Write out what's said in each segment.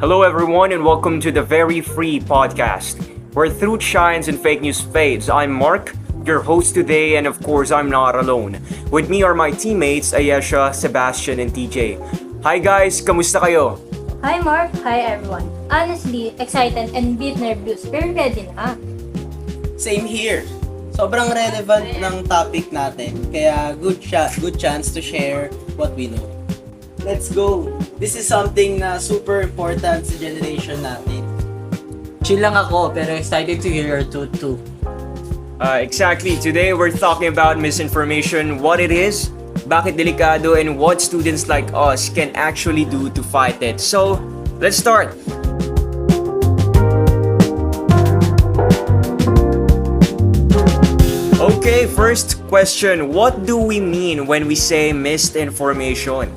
Hello, everyone, and welcome to the VeriFree Podcast, where truth shines and fake news fades. I'm Mark, your host today, and of course, I'm not alone. With me are my teammates, Ayesha, Sebastian, and TJ. Hi guys, kamusta kayo? Hi Mark, hi everyone. Honestly, excited and bit nervous pero ready na. Same here. Sobrang relevant ng topic natin, kaya good chance to share what we know. Let's go! This is something na super important sa generation natin. Chill lang ako, pero excited to hear your truth too. Exactly. Today, we're talking about misinformation, what it is, bakit delikado, and what students like us can actually do to fight it. So, let's start! Okay, first question. What do we mean when we say misinformation?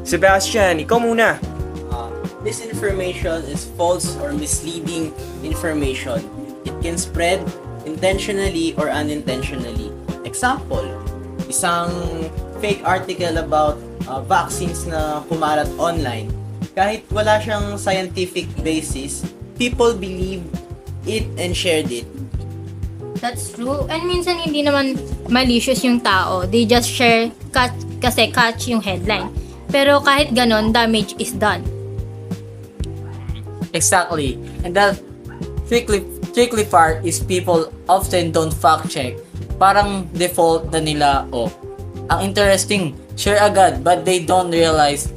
Sebastian, ikaw muna. Misinformation is false or misleading information. It can spread intentionally or unintentionally. Example, isang fake article about vaccines na kumalat online. Kahit wala siyang scientific basis, people believe it and shared it. That's true. And minsan hindi naman malicious yung tao. They just share kasi catch yung headline. Pero kahit ganon, damage is done. Exactly. And the tricky part is people often don't fact check. Parang default na nila, ang interesting, share agad, but they don't realize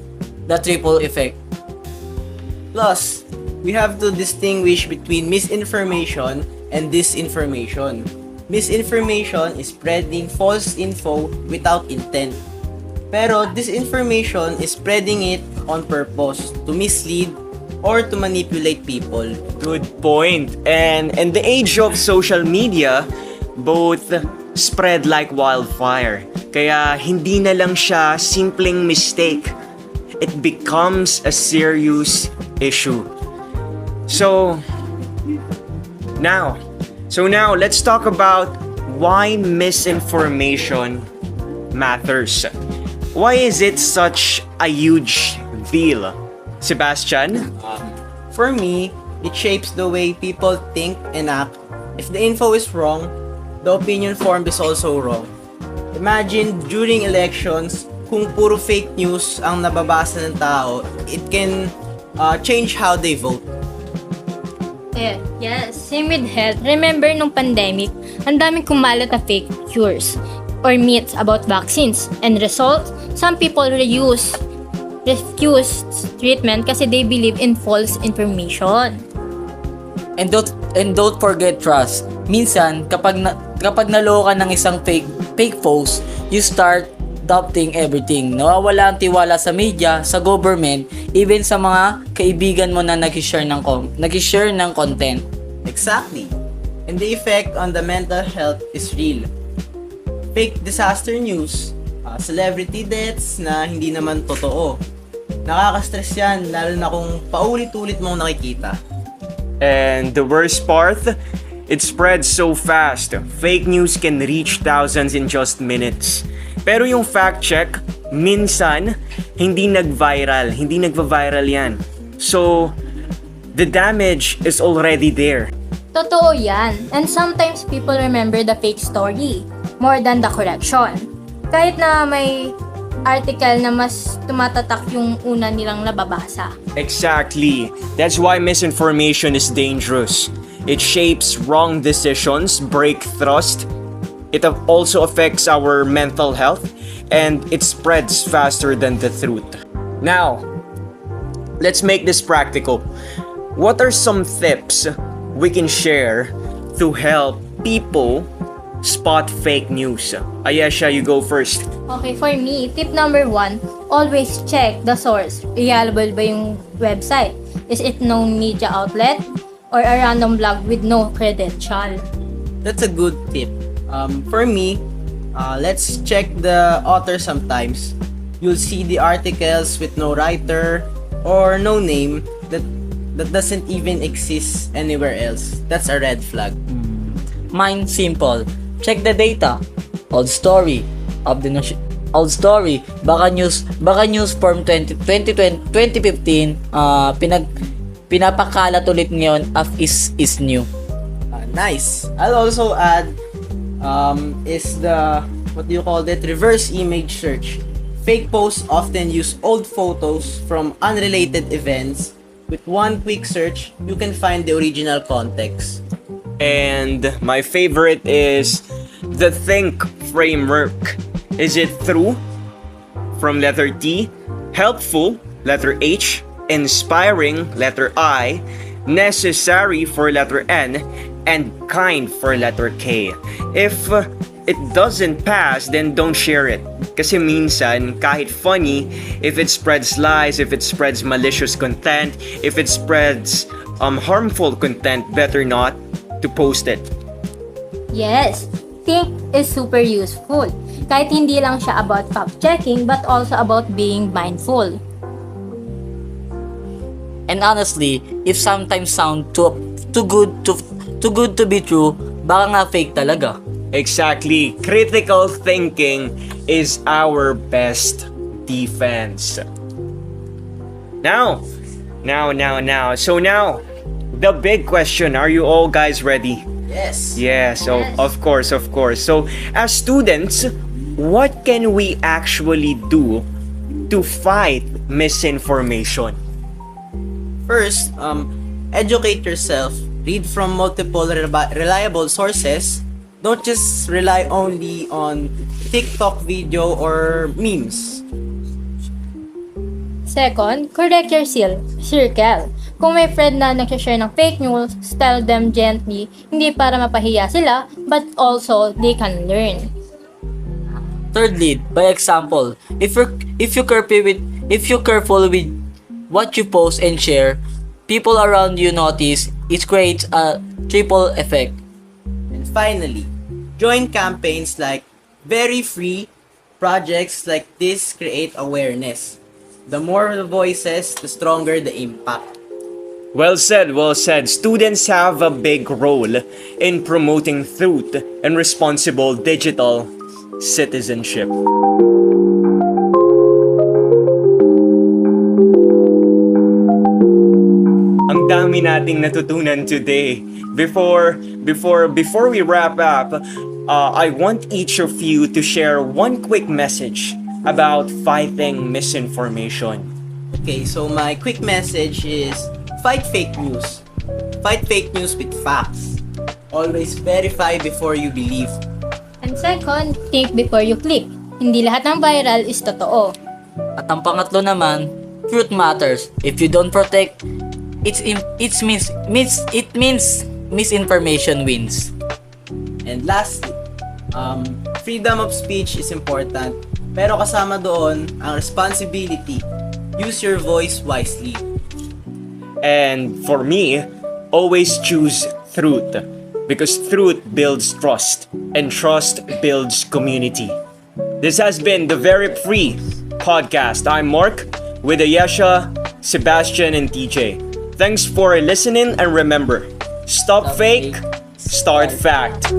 the triple effect. Plus, we have to distinguish between misinformation and disinformation. Misinformation is spreading false info without intent. Pero disinformation is spreading it on purpose to mislead or to manipulate people. Good point. And in the age of social media, both spread like wildfire. Kaya hindi na lang siya simpleng mistake. It becomes a serious issue. So now, let's talk about why misinformation matters. Why is it such a huge deal? Sebastian? For me, it shapes the way people think and act. If the info is wrong, the opinion formed is also wrong. Imagine during elections, kung puro fake news ang nababasa ng tao, it can change how they vote. Yes, same with health. Remember nung pandemic, ang daming kumalat na fake cures or myths about vaccines. And result, some people refuse treatment kasi they believe in false information. And don't forget trust. Minsan, kapag naloka ng isang fake post, you start doubting everything. Nawawala ang tiwala sa media, sa government, even sa mga kaibigan mo na nag-share ng content. Exactly. And the effect on the mental health is real. Fake disaster news, celebrity deaths na hindi naman totoo. Nakaka-stress yan, lalo na kung paulit-ulit mong nakikita. And the worst part, it spreads so fast. Fake news can reach thousands in just minutes. Pero yung fact check, minsan, hindi nag-viral yan. So, the damage is already there. Totoo yan. And sometimes people remember the fake story more than the correction. Kahit na may article na mas tumatatak yung una nilang nababasa. Exactly. That's why misinformation is dangerous. It shapes wrong decisions, break trust. It also affects our mental health, and it spreads faster than the truth. Now, let's make this practical. What are some tips we can share to help people spot fake news? Ayesha, you go first. Okay, for me, tip number 1, always check the source. Reliable ba yung website? Is it known media outlet? Or a random blog with no credential? That's a good tip. For me, let's check the author sometimes. You'll see the articles with no writer or no name that doesn't even exist anywhere else. That's a red flag. Mine simple. Check the data. Old story. Baka news form 2015 pinapakalat ulit ngayon is new. Nice. I'll also add is the what do you call it? Reverse image search. Fake posts often use old photos from unrelated events. With one quick search, you can find the original context. And my favorite is the think framework. Is it true? From letter T, helpful, letter H, inspiring, letter I, necessary for letter N, and kind for letter K. If it doesn't pass, then don't share it. Kasi minsan, kahit funny, if it spreads lies, if it spreads malicious content, if it spreads harmful content, better not to post it. Yes, think is super useful. Kahit hindi lang siya about fact-checking but also about being mindful. And honestly, if sometimes sound too good to be true, baka nga fake talaga. Exactly. Critical thinking is our best defense. Now. So now, the big question, are you all guys ready? Yes. Yeah, so Yes. of course. So as students, what can we actually do to fight misinformation? First, educate yourself. Read from multiple reliable sources. Don't just rely only on TikTok video or memes. Second, correct your circle. Kung may friend na nagsashare ng fake news, tell them gently, hindi para mapahiya sila, but also they can learn. Third, lead by example. If you careful with what you post and share, people around you notice. It creates a triple effect. And finally, join campaigns like VeriFree. Projects like this create awareness. The more the voices, the stronger the impact. Well said. Students have a big role in promoting truth and responsible digital citizenship. Ang dami nating natutunan today. Before we wrap up, I want each of you to share one quick message about fighting misinformation. Okay, so my quick message is fight fake news. Fight fake news with facts. Always verify before you believe. And second, think before you click. Hindi lahat ng viral is totoo. At ang pangatlo naman, truth matters. If you don't protect, it means misinformation wins. And lastly, freedom of speech is important, pero kasama doon ang responsibility. Use your voice wisely. And for me, always choose truth. Because truth builds trust. And trust builds community. This has been the VeriFree Podcast. I'm Mark with Ayesha, Sebastian, and TJ. Thanks for listening, and remember, stop fake, start fact.